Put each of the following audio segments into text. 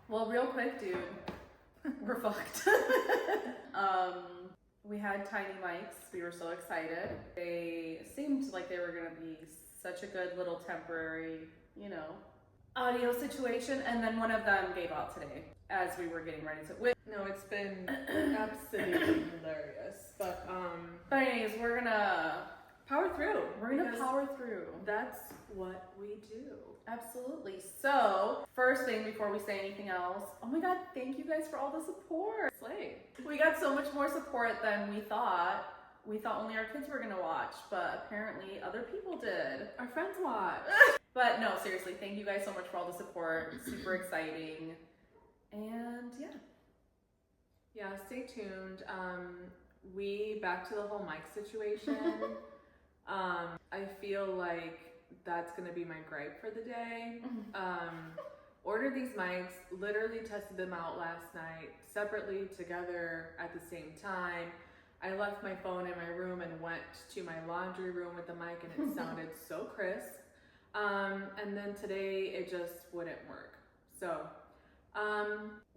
Well, real quick, dude, we're fucked. We had tiny mics. We were so excited. They seemed like they were gonna be such a good little temporary, audio situation. And then one of them gave out today as we were getting ready to. No, it's been absolutely hilarious. But anyways, we're gonna power through. We're gonna power through. That's what we do. Absolutely. So, first thing before we say anything else, oh my god, thank you guys for all the support. Slay. We got so much more support than we thought. We thought only our kids were gonna watch, but apparently other people did. Our friends watch. But no, seriously, thank you guys so much for all the support. Super exciting. And yeah. Yeah, stay tuned. Back to the whole mic situation. I feel like that's gonna be my gripe for the day. Ordered these mics, literally tested them out last night, separately, together, at the same time. I left my phone in my room and went to my laundry room with the mic, and it sounded so crisp. And then today it just wouldn't work. So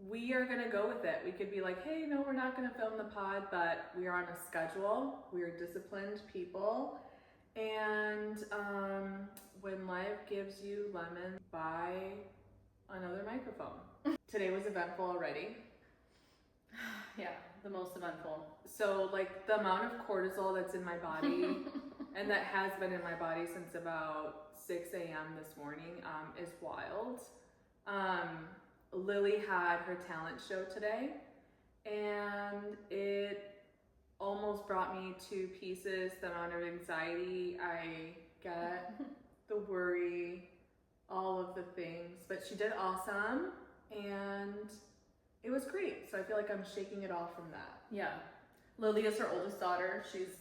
we are gonna go with it. We could be like, hey, no, we're not gonna film the pod, but we are on a schedule. We are disciplined people. And when life gives you lemons, buy another microphone. Today was eventful already. Yeah, the most eventful. So like the amount of cortisol that's in my body and that has been in my body since about 6 a.m. this morning is wild. Lily had her talent show today, and it almost brought me to pieces. The amount of anxiety I get, the worry, all of the things. But she did awesome, and it was great. So I feel like I'm shaking it off from that. Yeah. Lily is her oldest daughter. She's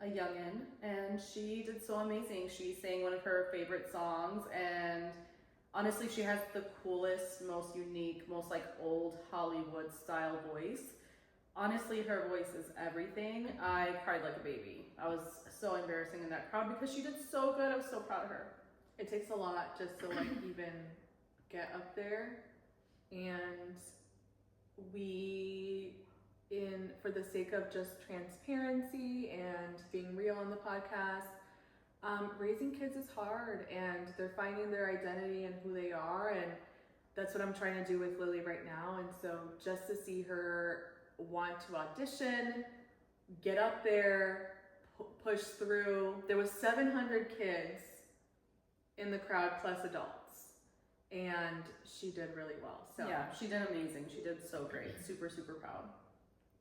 a youngin', and she did so amazing. She sang one of her favorite songs, and honestly, she has the coolest, most unique, most like old Hollywood style voice. Honestly, her voice is everything. I cried like a baby. I was so embarrassing in that crowd because she did so good. I was so proud of her. It takes a lot just to like even get up there. And for the sake of just transparency and being real on the podcast, raising kids is hard, and they're finding their identity and who they are, and that's what I'm trying to do with Lily right now. And so just to see her want to audition, get up there, push through. There was 700 kids in the crowd plus adults, and she did really well. So yeah, she did amazing. She did so great. Super, super proud.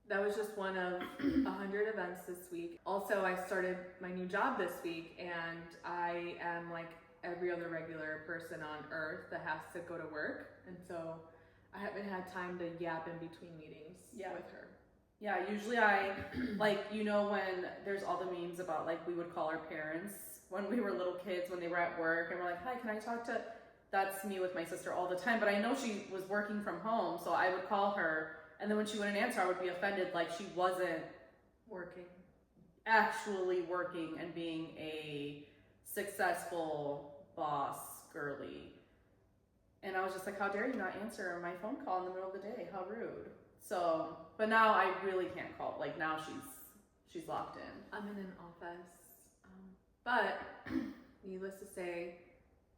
That was just one of 100 events this week. Also, I started my new job this week, and I am like every other regular person on earth that has to go to work. And so I haven't had time to yap in between meetings with her. Yeah, usually I, when there's all the memes about like we would call our parents when we were little kids when they were at work, and we're like, hi, can I talk to, that's me with my sister all the time. But I know she was working from home, so I would call her, and then when she wouldn't answer, I would be offended like she wasn't actually working and being a successful boss girly. And I was just like, how dare you not answer my phone call in the middle of the day? How rude. So, but now I really can't call. Like now she's locked in. I'm in an office. But needless to say,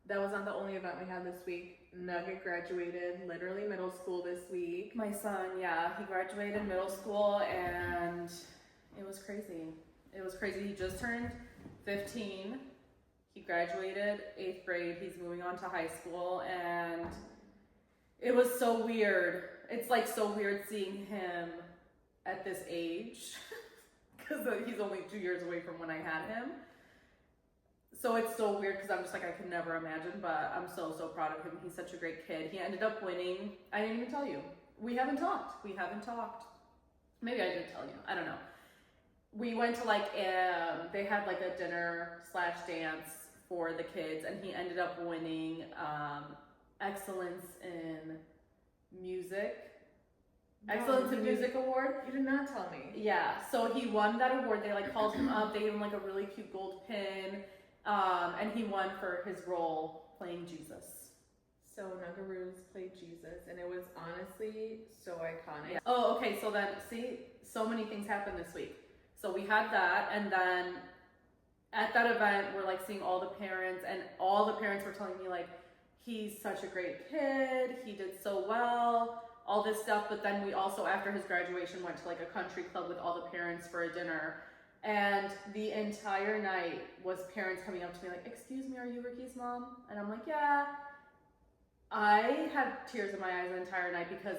that was not the only event we had this week. Nugget graduated literally middle school this week. My son, yeah, he graduated middle school, and it was crazy. It was crazy. He just turned 15. He graduated 8th grade. He's moving on to high school, and it was so weird. It's like so weird seeing him at this age because he's only 2 years away from when I had him. So it's so weird because I'm just like, I could never imagine, but I'm so proud of him. He's such a great kid. He ended up winning. I didn't even tell you. We haven't talked. Maybe I did tell you. I don't know. We went to they had like a dinner/dance for the kids, and he ended up winning Excellence in Music. Excellence in Music Award. You did not tell me. Yeah, so he won that award. They called him up. They gave him a really cute gold pin. And he won for his role playing Jesus. So Nuggaroos played Jesus, and it was honestly so iconic. Yeah. Oh, okay. So then, see, so many things happened this week. So we had that, and then at that event, we're like seeing all the parents, and all the parents were telling me like, he's such a great kid, he did so well, all this stuff. But then we also, after his graduation, went to like a country club with all the parents for a dinner. And the entire night was parents coming up to me like, excuse me, are you Ricky's mom? And I'm like, yeah. I had tears in my eyes the entire night because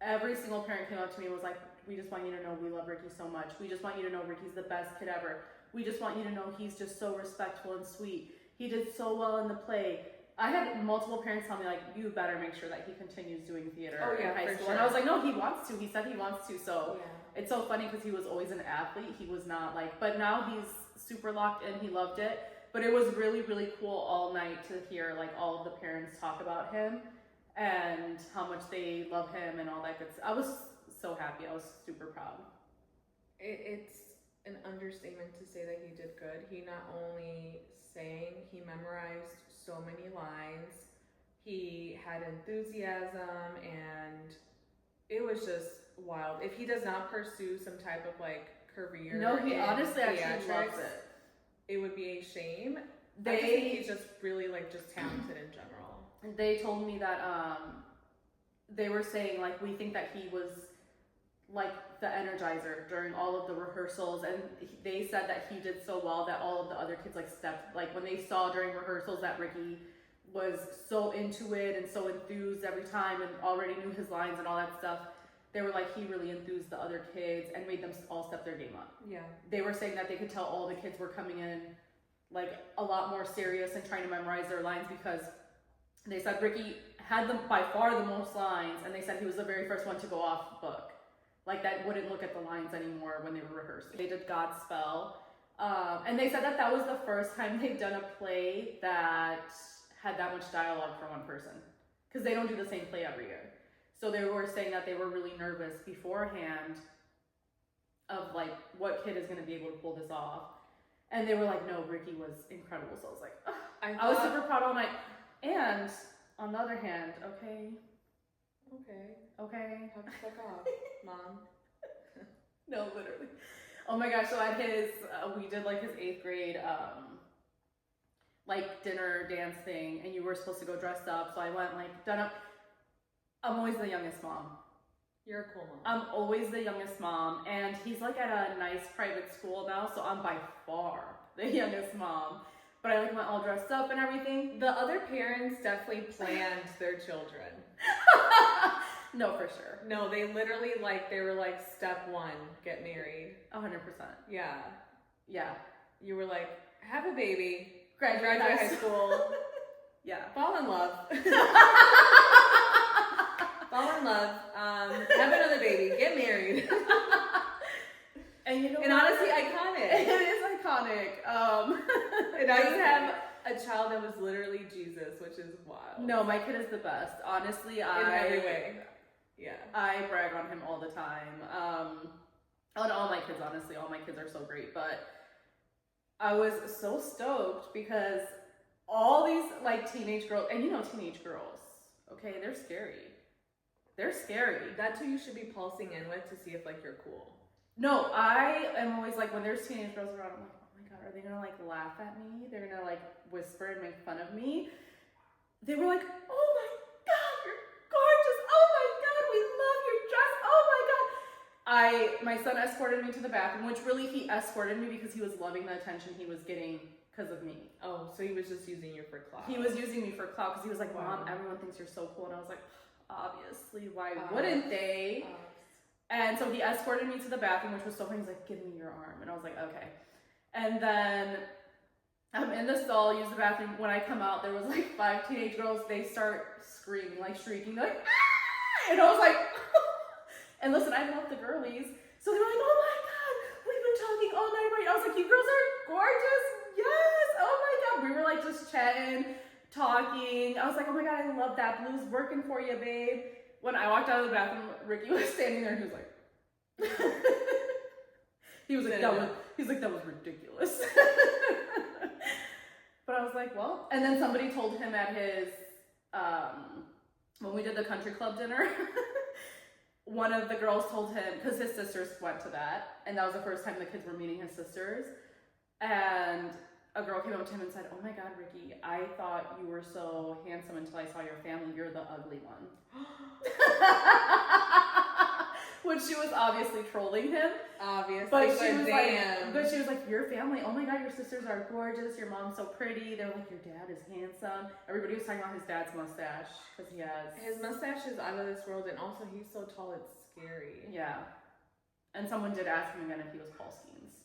every single parent came up to me and was like, we just want you to know we love Ricky so much. We just want you to know Ricky's the best kid ever. We just want you to know he's just so respectful and sweet. He did so well in the play. I had multiple parents tell me like, you better make sure that he continues doing theater in high school. Sure. And I was like, no, he wants to. He said he wants to. So it's so funny because he was always an athlete. He was not like, but now he's super locked in. He loved it. But it was really, really cool all night to hear like all of the parents talk about him and how much they love him and all that good stuff. I was so happy. I was super proud. It's an understatement to say that he did good. He not only sang, he memorized so many lines. He had enthusiasm, and it was just wild. If he does not pursue some type of like career, no, he honestly actually loves it. It would be a shame. I just think he's just really like just talented in general. They told me that they were saying like, we think that he was like the energizer during all of the rehearsals, and they said that he did so well that all of the other kids like stepped, like when they saw during rehearsals that Ricky was so into it and so enthused every time and already knew his lines and all that stuff, they were like, he really enthused the other kids and made them all step their game up. Yeah. They were saying that they could tell all the kids were coming in like a lot more serious and trying to memorize their lines, because they said Ricky had them by far the most lines, and they said he was the very first one to go off book. Like that wouldn't look at the lines anymore when they were rehearsing. They did Godspell. And they said that that was the first time they'd done a play that had that much dialogue for one person, because they don't do the same play every year. So they were saying that they were really nervous beforehand of like, what kid is going to be able to pull this off? And they were like, no, Ricky was incredible. So I was like, ugh. I was super proud all night. And on the other hand, okay. Have to fuck off, Mom. No, literally. Oh my gosh, so at his, we did like his 8th grade, like dinner dance thing, and you were supposed to go dressed up. So I went like done up. I'm always the youngest mom. You're a cool mom. I'm always the youngest mom, and he's like at a nice private school now, so I'm by far the youngest mom. But I like went all dressed up and everything. The other parents definitely planned their children. No, for sure. No, they literally like, they were like, step 1, get married. 100%. Yeah. Yeah. You were like, have a baby, graduate high school. Yeah. Fall in love. Fall in love. Have another baby. Get married. And you know, and honestly, iconic. It is iconic. And now you have a child that was literally Jesus, which is wild. No, my kid is the best. Honestly, in every way. Yeah. I brag on him all the time. On all my kids, honestly, all my kids are so great. But I was so stoked because all these like teenage girls, and you know, teenage girls, okay, they're scary. They're scary. That's who you should be pulsing in with to see if like you're cool. No, I am always like, when there's teenage girls around, I'm like, oh my god, are they gonna like laugh at me? They're gonna like whisper and make fun of me. They were like, oh my god, you're gorgeous. Oh my god, we love your dress. Oh my god. My son escorted me to the bathroom, which really he escorted me because he was loving the attention he was getting because of me. Oh, so he was just using you for clout. He was using me for clout because he was like, Mom, everyone thinks you're so cool. And I was like, obviously, why wouldn't they? And so he escorted me to the bathroom, which was so funny. He's like, give me your arm. And I was like, okay. And then I'm in the stall, use the bathroom. When I come out, there was like 5 teenage girls. They start screaming, like shrieking, like, ah! And I was like, and listen, I love the girlies. So they were like, oh my god, we've been talking all night, right? I was like, you girls are gorgeous. Yes. Oh my god. We were like just chatting, talking. I was like, oh my god, I love that. Blue's working for you, babe. When I walked out of the bathroom, Ricky was standing there and he was like, that was ridiculous. But I was like, well, and then somebody told him at his when we did the country club dinner, one of the girls told him, because his sisters went to that, and that was the first time the kids were meeting his sisters, and a girl came up to him and said, "Oh my God, Ricky, I thought you were so handsome until I saw your family. You're the ugly one." Which she was obviously trolling him. Obviously, But she was like, "Your family, oh my God, your sisters are gorgeous. Your mom's so pretty." They're like, "Your dad is handsome." Everybody was talking about his dad's mustache because he has his mustache is out of this world, and also he's so tall it's scary. Yeah. And someone did ask him again if he was Paul Skeens.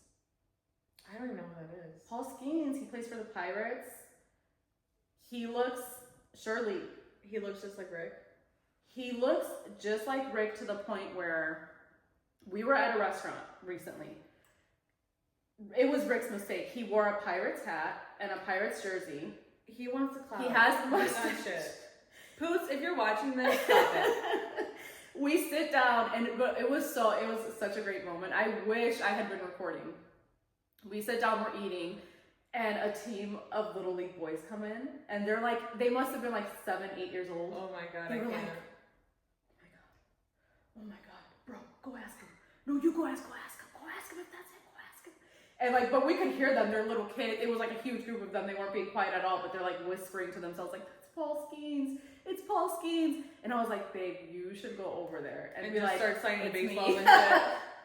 I don't even know who that is. Paul Skeens, he plays for the Pirates. He looks just like Rick. He looks just like Rick to the point where we were at a restaurant recently. It was Rick's mistake. He wore a Pirates hat and a Pirates jersey. He wants to clown. He has the mustache. Shit. Poots, if you're watching this, stop it. We sit down and it was such a great moment. I wish I had been recording. We sit down, we're eating, and a team of Little League boys come in, and they're like, they must have been like 7, 8 years old. Oh my God, they I were can't. like, oh my God, bro, go ask him. No, you go ask him if that's him, go ask him. And like, but we could hear them, they're little kids. It was like a huge group of them. They weren't being quiet at all, but they're like whispering to themselves, like, "That's Paul Skeens. It's Paul Skeens." And I was like, "Babe, you should go over there and be just like, start signing it's baseballs me. and shit.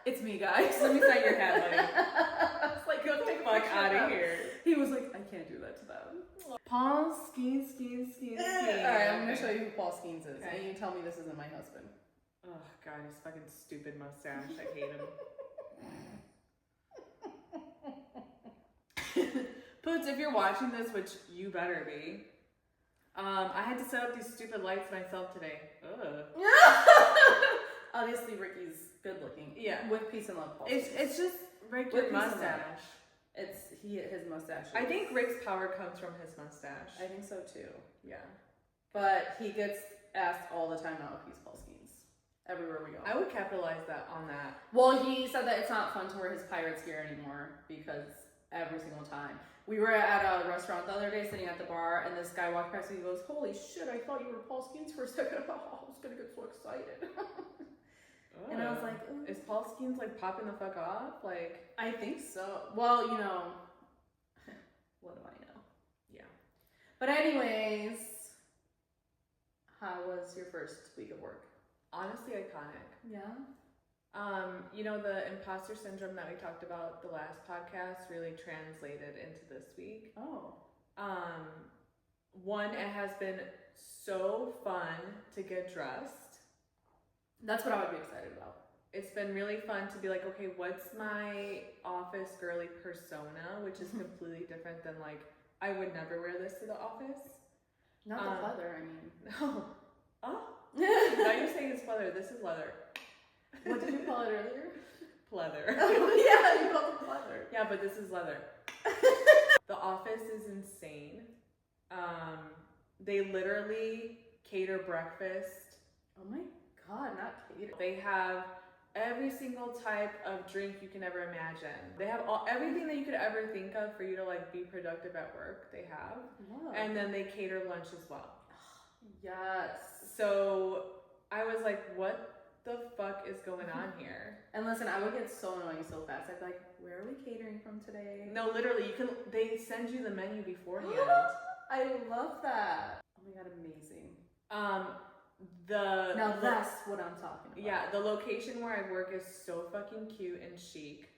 It's me, guys. Let me sign your hat, buddy. I was like, "Go take a Fuck picture out of them." here. He was like, "I can't do that to them." Paul Skeens. Alright, I'm gonna show you who Paul Skeens is. Okay. And you tell me this isn't my husband. Oh God, his fucking stupid mustache. I hate him. Poots, if you're watching this, which you better be, I had to set up these stupid lights myself today. Ugh. Obviously, Ricky's good looking. Yeah. With peace and love. Paul It's Skeens. just regular With peace and love. mustache. His mustache. I think Rick's power comes from his mustache. I think so too. Yeah. But he gets asked all the time now if he's Paul Skeens. Everywhere we go. I would capitalize on that. Well, he said that it's not fun to wear his Pirates gear anymore because every single time. We were at a restaurant the other day sitting at the bar, and this guy walked past and he goes, "Holy shit, I thought you were Paul Skeens for a second." Oh, I was gonna get so excited. And I was like, "Ooh." Is Paul Skeens like popping the fuck off? Like, I think so. Well, you know, what do I know? yeah. But anyways, how was your first week of work? Honestly, iconic. Yeah. You know, the imposter syndrome that we talked about the last podcast really translated into this week. Oh. One, it has been so fun to get dressed. That's what I would be excited about. It's been really fun to be like, okay, what's my office girly persona, which is completely different than like, I would never wear this to the office. Not the leather, I mean. No. Oh. Now you're saying it's leather. This is leather. What did you call it earlier? Pleather. Yeah, you called it leather. Yeah, but this is leather. The office is insane. They literally cater breakfast. Oh my God, not cater. They have every single type of drink you can ever imagine. They have everything that you could ever think of for you to like be productive at work. They have. Love. And then they cater lunch as well. Yes. So I was like, what the fuck is going on here? And listen, I would get so annoying so fast. I'd be like, "Where are we catering from today?" No, literally, they send you the menu beforehand. I love that. Oh my God, amazing. Now that's what I'm talking about. Yeah, the location where I work is so fucking cute and chic.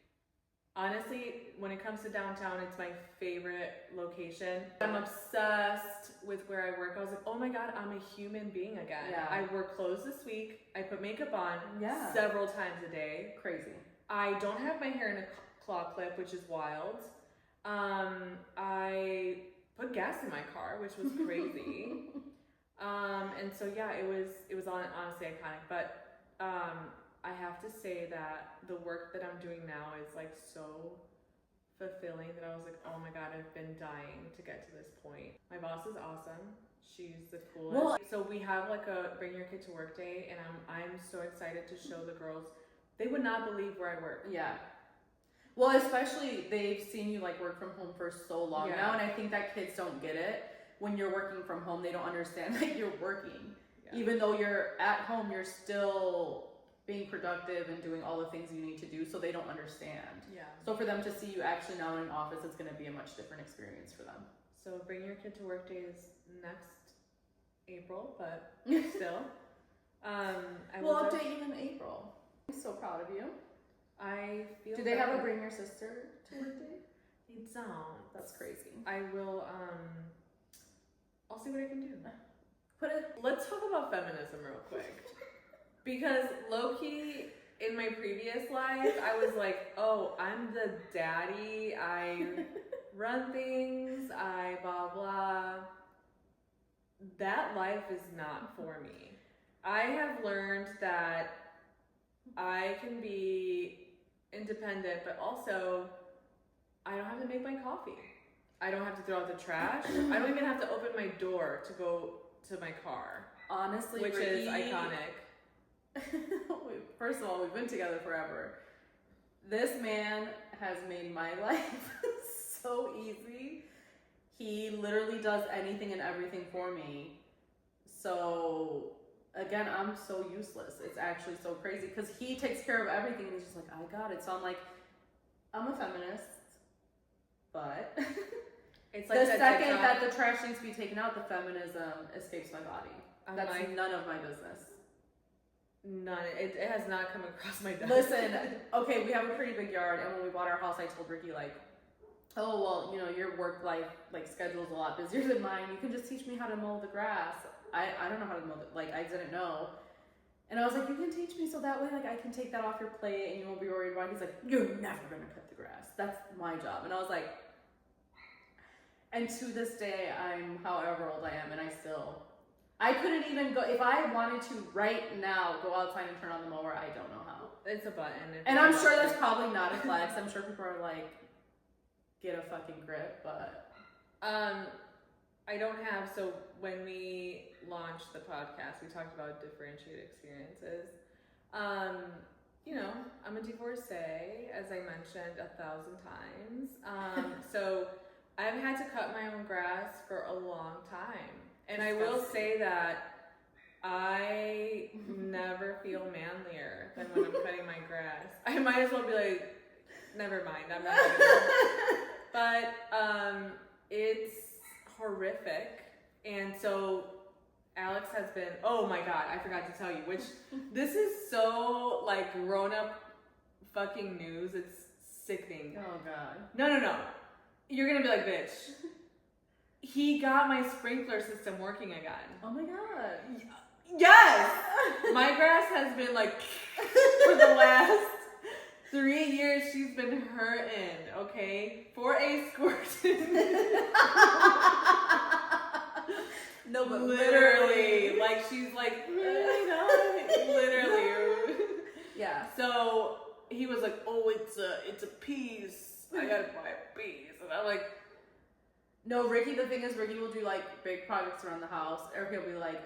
Honestly, when it comes to downtown, it's my favorite location. I'm obsessed with where I work. I was like, oh my God, I'm a human being again. Yeah. I wore clothes this week. I put makeup on Yeah. several times a day. Crazy. I don't have my hair in a claw clip, which is wild. I put gas in my car, which was crazy. And so yeah, it was honestly iconic. But I have to say that the work that I'm doing now is like so fulfilling that I was like, oh my God, I've been dying to get to this point. My boss is awesome. She's the coolest. Well, so we have like a bring your kid to work day, and I'm so excited to show the girls. They would not believe where I work. Yeah. Well, especially they've seen you like work from home for so long Yeah. now, and I think that kids don't get it when you're working from home, they don't understand that you're working. Yeah. Even though you're at home, you're still being productive and doing all the things you need to do, so they don't understand. Yeah. So for them to see you actually now in an office, it's going to be a much different experience for them. So bring your kid to work days next April, but still. We'll update you in April. I'm so proud of you. I feel. Do they have a bring your sister to work day? They don't. That's crazy. I will. I'll see what I can do. Let's talk about feminism real quick, because low key in my previous life, I was like, oh, I'm the daddy. I run things. I blah blah. That life is not for me. I have learned that I can be independent, but also I don't have to make my coffee. I don't have to throw out the trash. I don't even have to open my door to go to my car. Honestly, which Ricky, is iconic. First of all, we've been together forever. This man has made my life so easy. He literally does anything and everything for me. So again, I'm so useless. It's actually so crazy because he takes care of everything and he's just like, I got it. So I'm like, I'm a feminist, but It's like the second that the trash needs to be taken out, the feminism escapes my body. That's none of my business. None. It has not come across my desk. Listen, okay, we have a pretty big yard, and when we bought our house, I told Ricky, like, oh, well, you know, your work life, like, schedule is a lot busier than mine. You can just teach me how to mow the grass. I don't know how to mow I didn't know. And I was like, you can teach me so that way, like, I can take that off your plate and you won't be worried about it. He's like, you're never gonna cut the grass. That's my job. And I was like, and to this day, I'm however old I am, and I couldn't even go, if I wanted to right now go outside and turn on the mower, I don't know how. It's a button. And I'm sure that's probably not a flex. I'm sure people are like, get a fucking grip, but. I don't have, so when we launched the podcast, we talked about differentiated experiences. You know, I'm a divorcee, as I mentioned 1,000 times. So I've had to cut my own grass for a long time. And I will say that I never feel manlier than when I'm cutting my grass. I might as well be like, never mind, I'm not gonna do it. But it's horrific. And so Alex has been, oh my god, I forgot to tell you, which this is so like grown up fucking news. It's sickening. Oh god. No. You're gonna be like, bitch. He got my sprinkler system working again. Oh my god. Yes! My grass has been like for the last 3 years. She's been hurting, okay? For a squirt. No, but literally. Like, she's like, literally. Yeah. So he was like, oh, it's a piece. I gotta buy a piece. And I'm like, no, Ricky, the thing is, Ricky will do like big projects around the house, or he'll be like,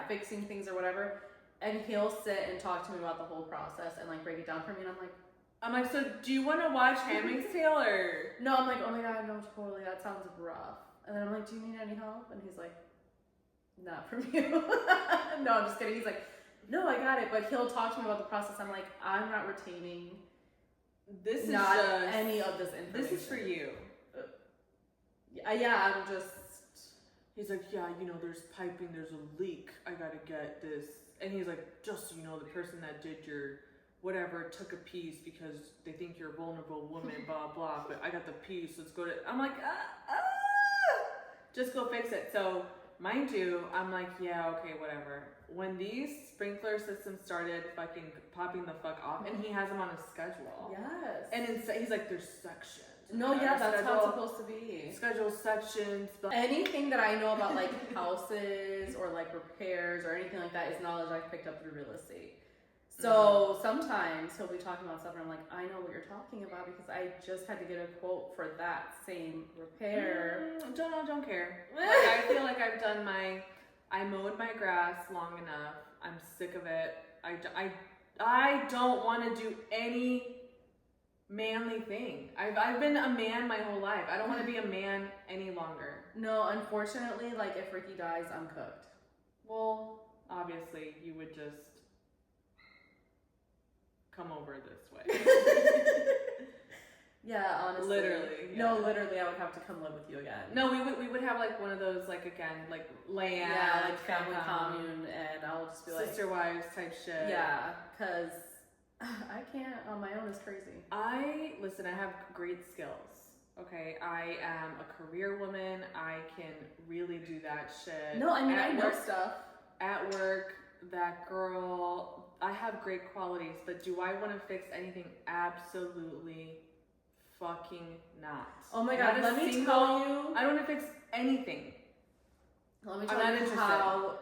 fixing things or whatever, and he'll sit and talk to me about the whole process and like break it down for me, and I'm like, so do you want to watch Handmaid's Tale or? No, I'm like, oh my god, no, totally, that sounds rough. And then I'm like, do you need any help? And he's like, not from you. No, I'm just kidding. He's like, no, I got it. But he'll talk to me about the process. I'm like, I'm not retaining this is not just, any of this information. This is for you. Yeah, I'm just. He's like, yeah, you know, there's piping, there's a leak. I gotta get this. And he's like, just so you know, the person that did your whatever took a piece because they think you're a vulnerable woman, blah blah. But I got the piece. Let's go to. I'm like, just go fix it. So mind you, I'm like, yeah, okay, whatever. When these sprinkler systems started fucking popping the fuck off, and he has them on a schedule. Yes. And he's like, there's sections. No, yeah, that's how it's supposed to be. Schedule sections. Anything that I know about like houses or like repairs or anything like that is knowledge I've picked up through real estate. So sometimes he'll be talking about stuff and I'm like, I know what you're talking about because I just had to get a quote for that same repair. Don't care. Like, I feel like I mowed my grass long enough. I'm sick of it. I don't want to do any manly thing. I've been a man my whole life. I don't want to be a man any longer. No, unfortunately, like if Ricky dies, I'm cooked. Well, obviously, you would just come over this way. Yeah, honestly. Literally. Yeah. No, literally, I would have to come live with you again. No, we would have like one of those like again like land, Yeah, like family commune, and I'll just be like sister wives type shit. Yeah, because I can't on my own. Is crazy. I have great skills. Okay, I am a career woman. I can really do that shit. No, I mean I know stuff. At work, that girl. I have great qualities, but do I want to fix anything? Absolutely fucking not. Oh my god, let me tell you. I don't want to fix anything. Let me tell you how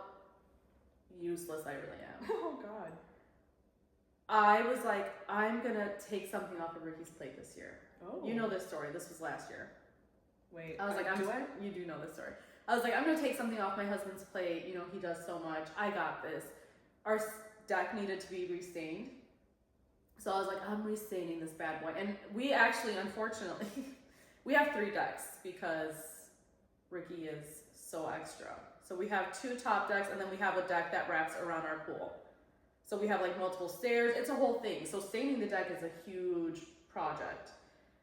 useless I really am. Oh god. I was like, I'm gonna take something off of Ricky's plate this year. Oh. You know this story. This was last year. Wait. I was like, you do know this story. I was like, I'm gonna take something off my husband's plate. You know, he does so much. I got this. Our deck needed to be restained. So I was like, I'm restaining this bad boy. And we actually, unfortunately, we have 3 decks because Ricky is so extra. So we have 2 top decks and then we have a deck that wraps around our pool. So we have like multiple stairs. It's a whole thing. So staining the deck is a huge project.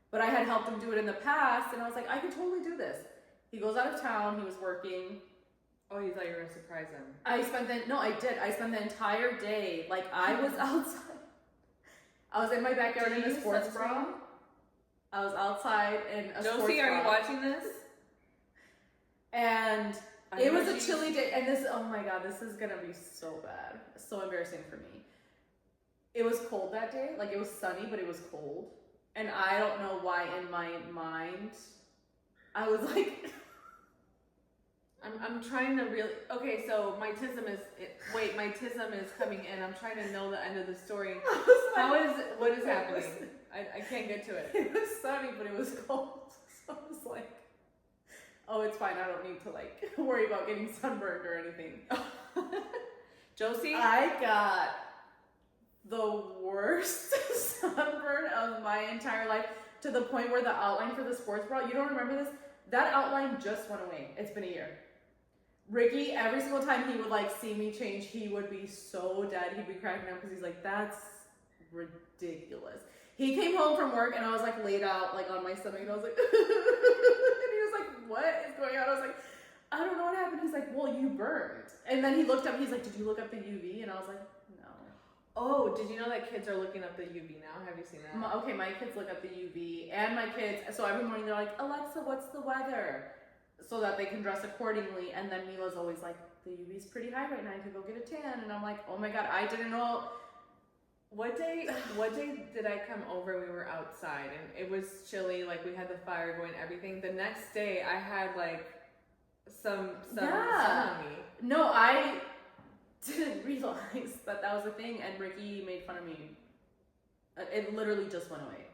But I had helped him do it in the past and I was like, I could totally do this. He goes out of town. He was working. Oh, you thought you were going to surprise him. I spent the entire day, like I was outside. I was in my backyard in a sports bra. I was outside in a sports bra. Josie, are you watching this? And it was a chilly day. And this, oh my god, this is gonna be so bad. So embarrassing for me. It was cold that day. Like it was sunny, but it was cold. And I don't know why in my mind, I was like... I'm trying to really... Okay, so my tism is coming in. I'm trying to know the end of the story. What is happening? I can't get to it. It was sunny, but it was cold. So I was like, oh, it's fine. I don't need to like worry about getting sunburned or anything. Josie? I got the worst sunburn of my entire life to the point where the outline for the sports bra, you don't remember this? That outline just went away. It's been a year. Ricky, every single time he would like see me change, he would be so dead. He'd be cracking up because he's like, that's ridiculous. He came home from work and I was like laid out like on my stomach and I was like, and he was like, what is going on? I was like, I don't know what happened. He's like, well, you burned. And then he looked up, he's like, did you look up the UV? And I was like, no. Oh, did you know that kids are looking up the UV now? Have you seen that? Okay, my kids look up the UV and my kids, so every morning they're like, Alexa, what's the weather? So that they can dress accordingly. And then Mila's always like, the UV's pretty high right now. I could go get a tan. And I'm like, oh my God, I didn't know. What day did I come over? We were outside and it was chilly. Like we had the fire going, everything. The next day I had like some sun on me. No, I didn't realize that was a thing. And Ricky made fun of me. It literally just went away.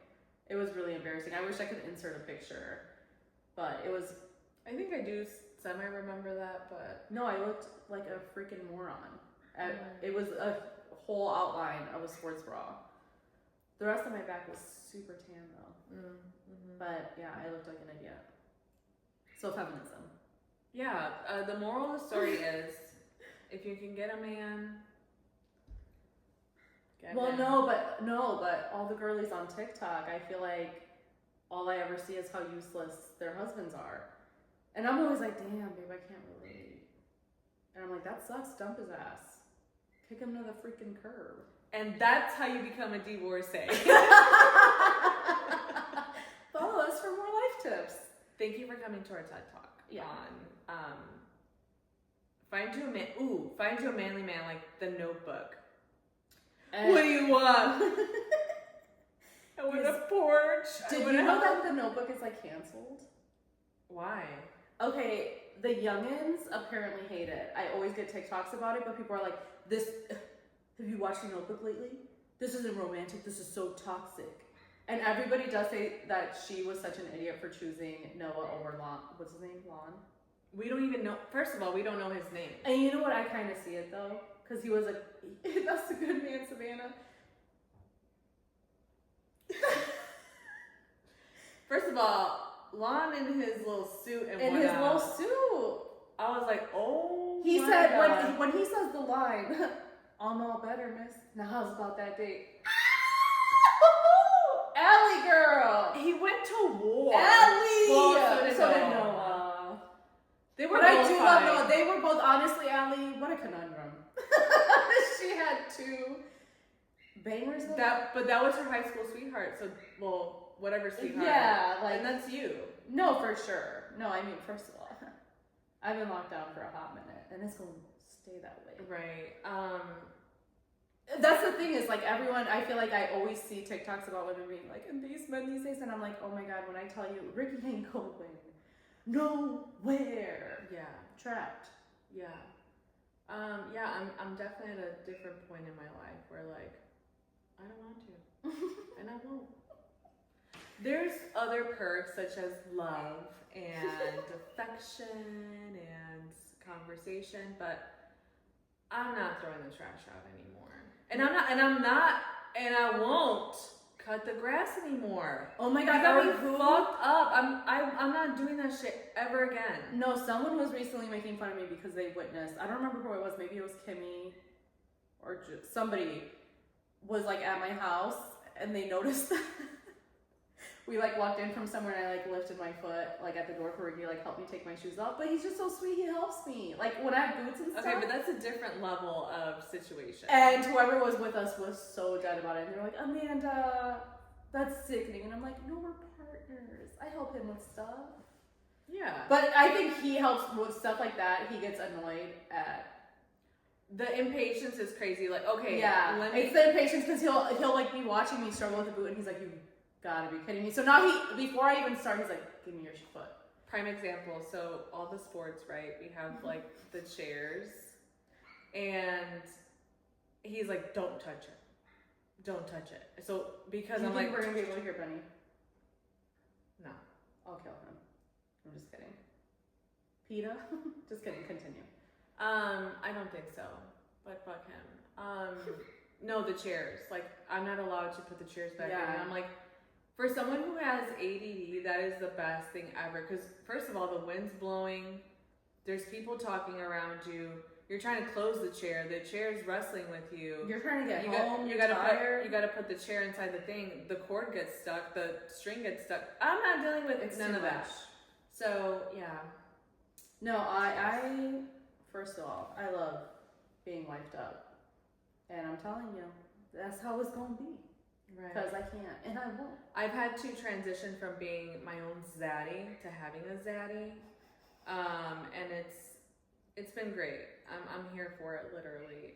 It was really embarrassing. I wish I could insert a picture, but it was... I think I do semi-remember that, but... No, I looked like a freaking moron. It was a whole outline of a sports bra. The rest of my back was super tan though. Mm-hmm. But yeah, I looked like an idiot. So feminism. Yeah, the moral of the story is, if you can get a man... No, but all the girlies on TikTok, I feel like all I ever see is how useless their husbands are. And I'm always like, damn, babe, I can't relate. And I'm like, that sucks, dump his ass. Kick him to the freaking curb. And that's how you become a divorcee. Follow us for more life tips. Thank you for coming to our TED Talk. Yeah. On find you a manly man like The Notebook. What do you want? I want a porch. Did you know that The Notebook is like canceled? Why? Okay, the youngins apparently hate it. I always get TikToks about it, but people are like, this, have you watched The Notebook lately? This isn't romantic, this is so toxic. And everybody does say that she was such an idiot for choosing Noah over Lon. What's his name? Lon? We don't even know, first of all, we don't know his name. And you know what, I kind of see it though, because he was that's a good man, Savannah. First of all, Lon in his little suit and in his little suit. I was like, oh. He my said God. when he says the line, "I'll know better, miss." Now how's about that date? Allie girl. He went to war. Allie. Well, so did Noah. They were But I both do fine. love Noah. They were both, honestly, Allie, what a conundrum. She had two bangers. But that was her high school sweetheart. So, well, whatever sweetheart. Yeah, like, and that's you. no, for sure. No, I mean, first of all, I've been locked down for a hot minute, and it's going to stay that way. Right. That's the thing is, like, everyone, I feel like I always see TikToks about women being like, and these men these days, and I'm like, oh my God, when I tell you, Ricky ain't going nowhere. Yeah. Trapped. Yeah. Yeah, I'm definitely at a different point in my life where, like, I don't want to. And I won't. There's other perks such as love and affection and conversation, but I'm not throwing the trash out anymore. And I won't cut the grass anymore. Oh my You God, got me who? fucked up. I'm not doing that shit ever again. No, someone was recently making fun of me because they witnessed, I don't remember who it was, maybe it was Kimmy or somebody was like at my house and they noticed that we like walked in from somewhere and I like lifted my foot like at the door for Ricky, like help me take my shoes off, but he's just so sweet, he helps me like when I have boots and stuff. Okay, but that's a different level of situation. And whoever was with us was so dead about it and they're like, Amanda, that's sickening, and I'm like, no, we're partners, I help him with stuff. Yeah. But I think he helps with stuff like that. He gets annoyed at The impatience is crazy. Like, okay, yeah, it's the impatience because he'll like be watching me struggle with the boot and he's like, you gotta be kidding me. So now before I even start, he's like, give me your foot. Prime example. So all the sports, right? We have like the chairs, and he's like, don't touch it, don't touch it. So because I'm like, we're gonna be able to hear Benny? No, I'll kill him. I'm just kidding. PETA? Just kidding. Continue. I don't think so, but fuck him. No, the chairs. Like, I'm not allowed to put the chairs back in. And I'm like, for someone who has ADD, that is the best thing ever. Because first of all, the wind's blowing. There's people talking around you. You're trying to close the chair. The chair's wrestling with you. You're trying to get home. You gotta put the chair inside the thing. The cord gets stuck. The string gets stuck. I'm not dealing with none of that. So yeah. No, I first of all, I love being wiped up, and I'm telling you, that's how it's gonna be. Right. Because I can't, and I won't. I've had to transition from being my own zaddy to having a zaddy, and it's been great. I'm here for it, literally.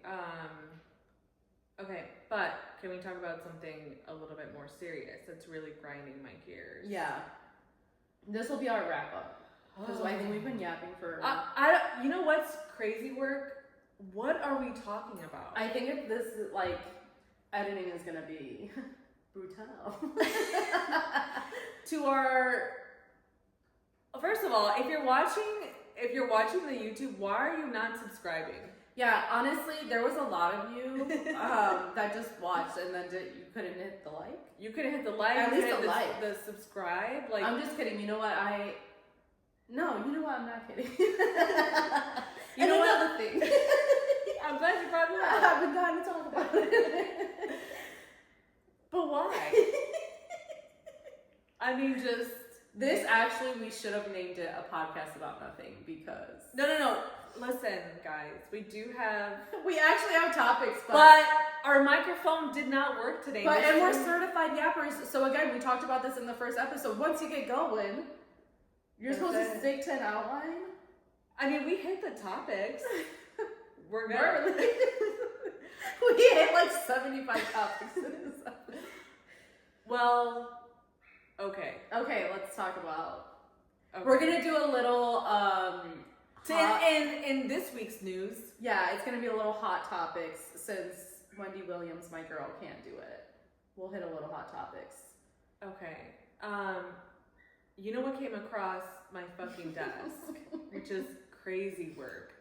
Okay, but can we talk about something a little bit more serious that's really grinding my gears? Yeah. This will be our wrap up. Because I think we've been yapping for. You know what's crazy work? What are we talking about? I think if this like editing is gonna be brutal. To our. First of all, if you're watching the YouTube, why are you not subscribing? Yeah, honestly, there was a lot of you that just watched and then you couldn't hit the like. You couldn't hit the like. At least the like. The subscribe. Like, I'm just kidding. You know what? No, you know what? I'm not kidding. You know what? Another thing. I'm glad you brought it up. I've been dying to talk about it. But why? I mean, just. This actually, we should have named it a podcast about nothing because. No. Listen, guys, we actually have topics, but our microphone did not work today. And we're certified yappers. So again, we talked about this in the first episode. Once you get going, you're supposed to stick to an outline. I mean, we hit the topics. We're good. We hit like 75 topics in this episode. Well, okay. Okay, let's talk about. Okay. We're gonna do a little in this week's news. Yeah, it's gonna be a little hot topics since Wendy Williams, my girl, can't do it. We'll hit a little hot topics. Okay. You know what came across my fucking desk, which is crazy work.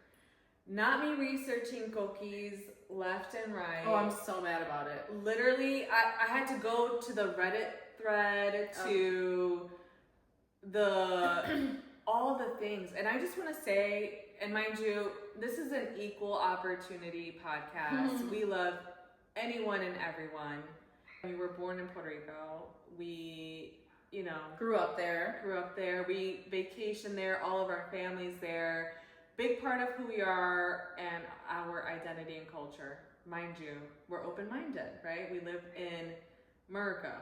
Not me researching cookies left and right. Oh, I'm so mad about it. Literally, I had to go to the Reddit thread to all the things. And I just want to say, and mind you, this is an equal opportunity podcast. We love anyone and everyone. We were born in Puerto Rico. We, grew up there. We vacation there. All of our families there. Big part of who we are and our identity and culture. Mind you, we're open-minded, right? We live in America.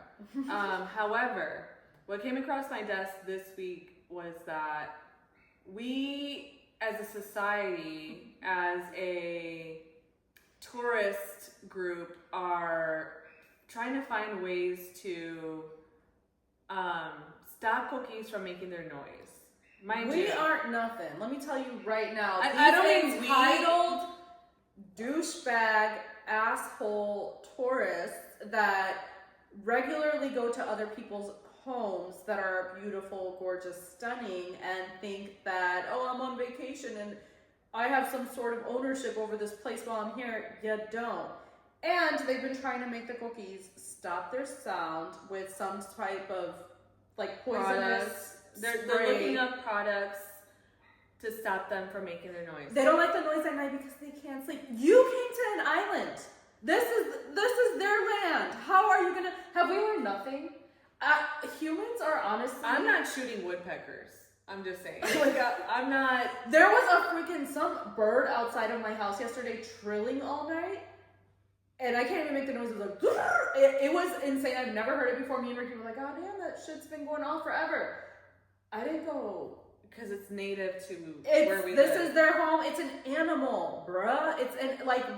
However, what came across my desk this week was that we, as a society, as a tourist group, are trying to find ways to stop cookies from making their noise. We aren't nothing. Let me tell you right now. I don't these mean entitled, douchebag, asshole tourists that regularly go to other people's homes that are beautiful, gorgeous, stunning, and think that, oh, I'm on vacation and I have some sort of ownership over this place while I'm here. You don't. And they've been trying to make the cookies stop their sound with some type of poisonous They're looking up products to stop them from making their noise. They don't like the noise at night because they can't sleep. You came to an island. This is their land. How are you gonna? Have we learned nothing? Humans are honestly. I'm not shooting woodpeckers. I'm just saying. I'm not. There was some bird outside of my house yesterday trilling all night, and I can't even make the noise. It was like it was insane. I've never heard it before. Me and Ricky were like, "Oh damn, that shit's been going on forever." I didn't go. Because it's native to where we live. This is their home. It's an animal, bruh.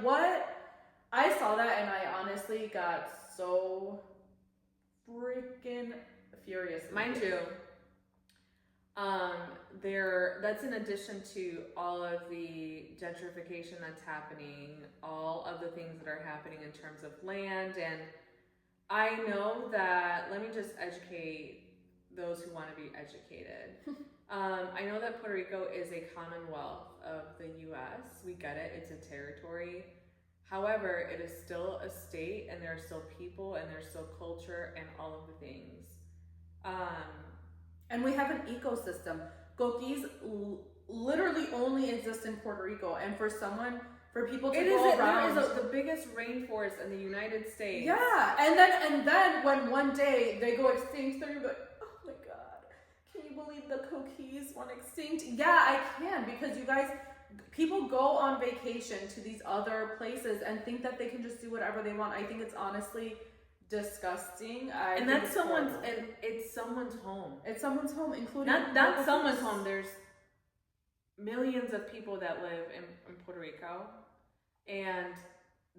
What? I saw that and I honestly got so freaking furious. Mind you, that's in addition to all of the gentrification that's happening, all of the things that are happening in terms of land. And I know that, let me just educate those who want to be educated. I know that Puerto Rico is a commonwealth of the U.S. We get it. It's a territory. However, it is still a state, and there are still people, and there's still culture, and all of the things. And we have an ecosystem. Coquis literally only exist in Puerto Rico, and for people to go around. It is the biggest rainforest in the United States. Yeah, and then when one day they go extinct, they're gonna be like, oh my god, can you believe the coquis went extinct? Yeah, I can, because you guys, people go on vacation to these other places and think that they can just do whatever they want. I think it's honestly disgusting. And that's someone's, and it's someone's home. It's someone's home, including not someone's home. There's millions of people that live in Puerto Rico, and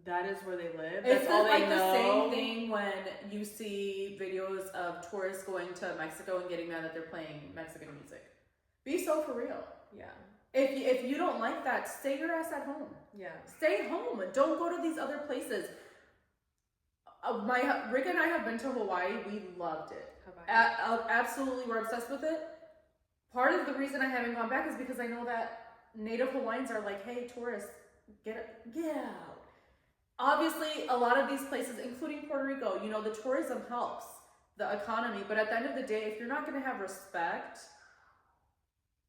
that is where they live. That's all they know. The same thing when you see videos of tourists going to Mexico and getting mad that they're playing Mexican music. Be so for real. Yeah. If you don't like that, stay your ass at home. Yeah. Stay home. Don't go to these other places. Rick and I have been to Hawaii. We loved it. Absolutely, we're obsessed with it. Part of the reason I haven't gone back is because I know that native Hawaiians are like, hey, tourists, get out. Obviously, a lot of these places, including Puerto Rico, the tourism helps the economy. But at the end of the day, if you're not going to have respect,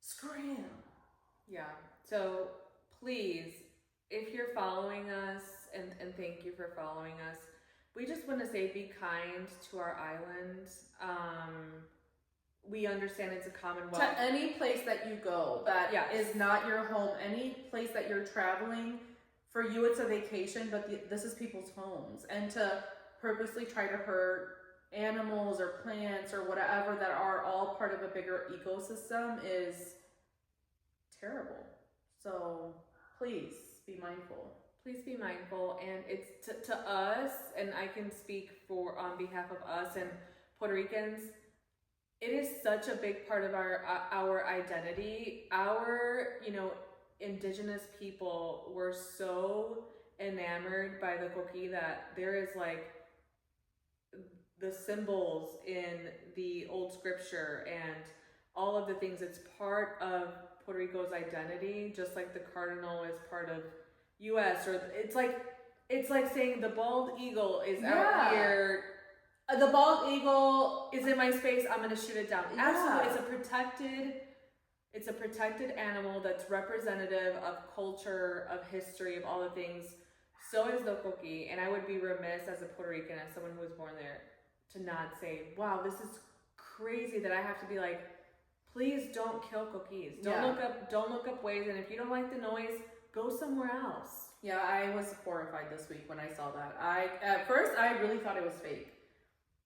scram. Yeah. So please, if you're following us, and thank you for following us, we just want to say be kind to our island. We understand it's a commonwealth. To any place that you go that is not your home, any place that you're traveling, for you it's a vacation, but this is people's homes. And to purposely try to hurt animals or plants or whatever that are all part of a bigger ecosystem is terrible. So please be mindful. Please be mindful, and it's to us, and I can speak on behalf of us and Puerto Ricans. It is such a big part of our identity. Our indigenous people were so enamored by the coquí that there is the symbols in the old scripture and all of the things. It's part of Puerto Rico's identity, just like the cardinal is part of U.S. or it's like saying the bald eagle is out here The bald eagle is in my space, I'm gonna shoot it down. Yeah. Absolutely, it's a protected animal that's representative of culture, of history, of all the things. So is the coqui, and I would be remiss as a Puerto Rican, as someone who was born there, to not say, wow, this is crazy that I have to be like, please don't kill coquis. Don't look up ways, and if you don't like the noise, go somewhere else. Yeah, I was horrified this week when I saw that. At first I really thought it was fake.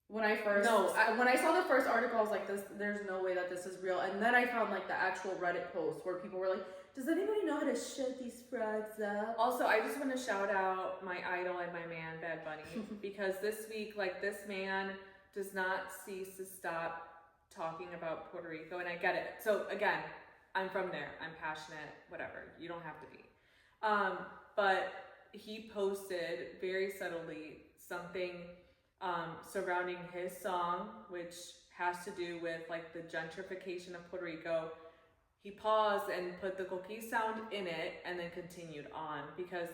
When I saw the first article, I was like, there's no way that this is real. And then I found like the actual Reddit post where people were like, does anybody know how to shut these frogs up? Also, I just want to shout out my idol and my man, Bad Bunny, because this week, like, this man does not cease to stop talking about Puerto Rico, and I get it. So again, I'm from there. I'm passionate, whatever. You don't have to be. But he posted very subtly something surrounding his song, which has to do with like the gentrification of Puerto Rico. He paused and put the coquí sound in it and then continued on, because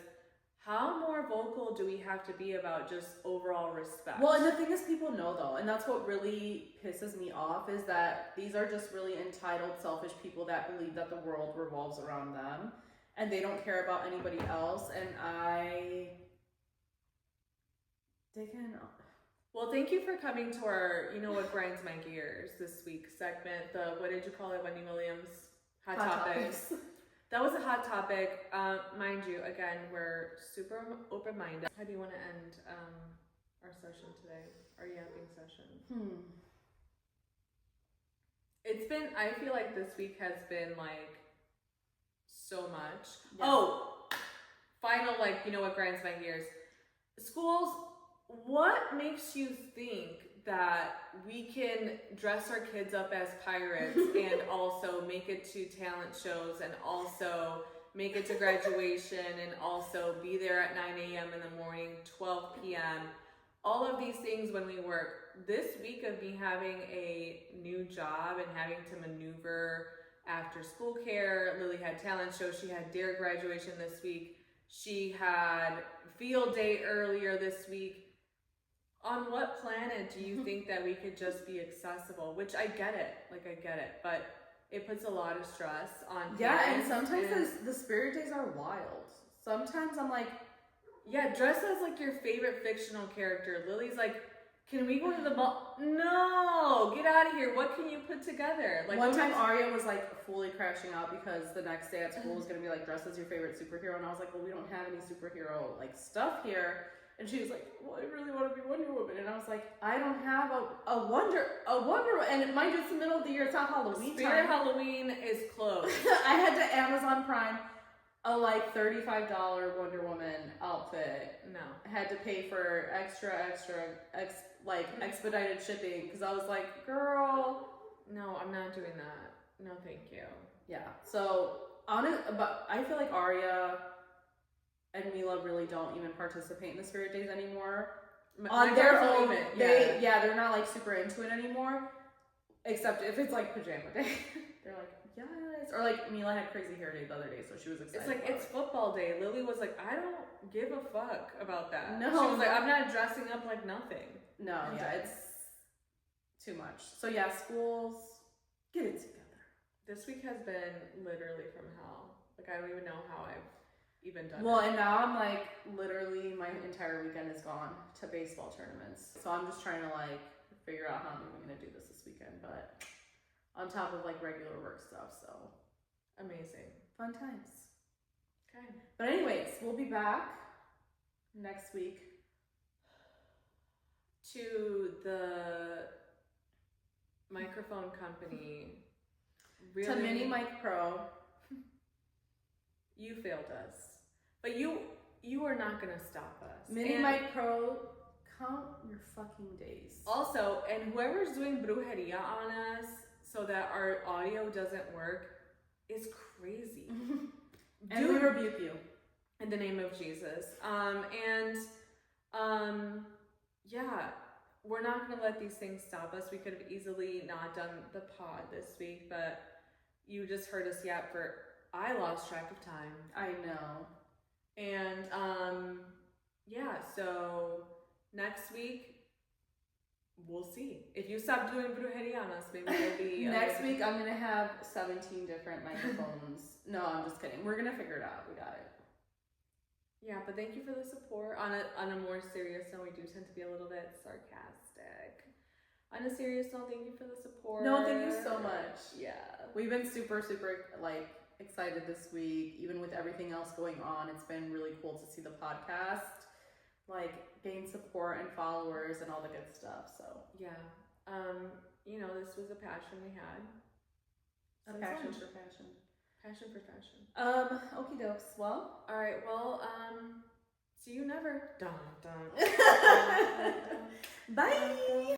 how more vocal do we have to be about just overall respect? Well, and the thing is, people know though, and that's what really pisses me off, is that these are just really entitled, selfish people that believe that the world revolves around them and they don't care about anybody else. And Well, thank you for coming to our, you know what grinds my gears this week segment, the, what did you call it, Wendy Williams? Hot Topics. That was a hot topic. Mind you, again, we're super open-minded. How do you want to end our session today, our yapping session? It's been, I feel like this week has been like so much. Yeah. Oh, final, like, you know what grinds my gears? Schools, what makes you think that we can dress our kids up as pirates and also make it to talent shows and also make it to graduation and also be there at 9 a.m. in the morning, 12 p.m. All of these things when we work. This week of me having a new job and having to maneuver after school care, Lily had talent show, she had DARE graduation this week, she had field day earlier this week. On what planet do you think that we could just be accessible? Which I get it, but it puts a lot of stress on parents. Yeah, and sometimes the spirit days are wild. Sometimes I'm like, yeah, dress as like your favorite fictional character. Lily's like, can we go to the mall? No, get out of here. What can you put together? Like one time Arya was like fully crashing out because the next day at school was gonna be like, dress as your favorite superhero, and I was like, well, we don't have any superhero like stuff here. And she was like, well, I really want to be Wonder Woman. And I was like, I don't have a Wonder Woman. And mind you, it's the middle of the year. It's not Halloween Spirit time. Halloween is closed. I had to Amazon Prime a like $35 Wonder Woman outfit. No. I had to pay for expedited shipping because I was like, girl. No, I'm not doing that. No, thank you. Yeah. So, but I feel like Arya and Mila really don't even participate in the spirit days anymore. On their own, they're not like super into it anymore. Except if it's like pajama day, they're like, yes. Or like Mila had crazy hair day the other day, so she was excited. It's like it's football day. Lily was like, I don't give a fuck about that. No, she was like, I'm not dressing up like nothing. No, yeah, it's too much. So yeah, schools, get it together. This week has been literally from hell. Like I don't even know how I've even done and now I'm like, literally my entire weekend is gone to baseball tournaments. So I'm just trying to like figure out how I'm even gonna do this weekend, but on top of like regular work stuff, so. Amazing. Fun times. Okay. But anyways, we'll be back next week. To the microphone company. Really, to Mini Mic Pro. You failed us. But you are not going to stop us. Mini Mic Pro, count your fucking days. Also, and whoever's doing brujeria on us so that our audio doesn't work is crazy. And we rebuke you. In the name of Jesus. Yeah, we're not going to let these things stop us. We could have easily not done the pod this week, but you just heard us yap for, I lost track of time. I know. And, yeah, so next week, we'll see. If you stop doing brujerianas, maybe it'll be Next week I'm gonna have 17 different microphones. No, I'm just kidding. We're gonna figure it out. We got it. Yeah, but thank you for the support. On a more serious note, we do tend to be a little bit sarcastic. On a serious note, thank you for the support. No, thank you so much. Yeah. We've been super like excited this week, even with everything else going on. It's been really cool to see the podcast like gain support and followers and all the good stuff. So yeah, you know, this was a passion we had. a passion for fashion. Passion for fashion. Okie dokes. Well, all right. Well, see you never. Dun, dun, bye.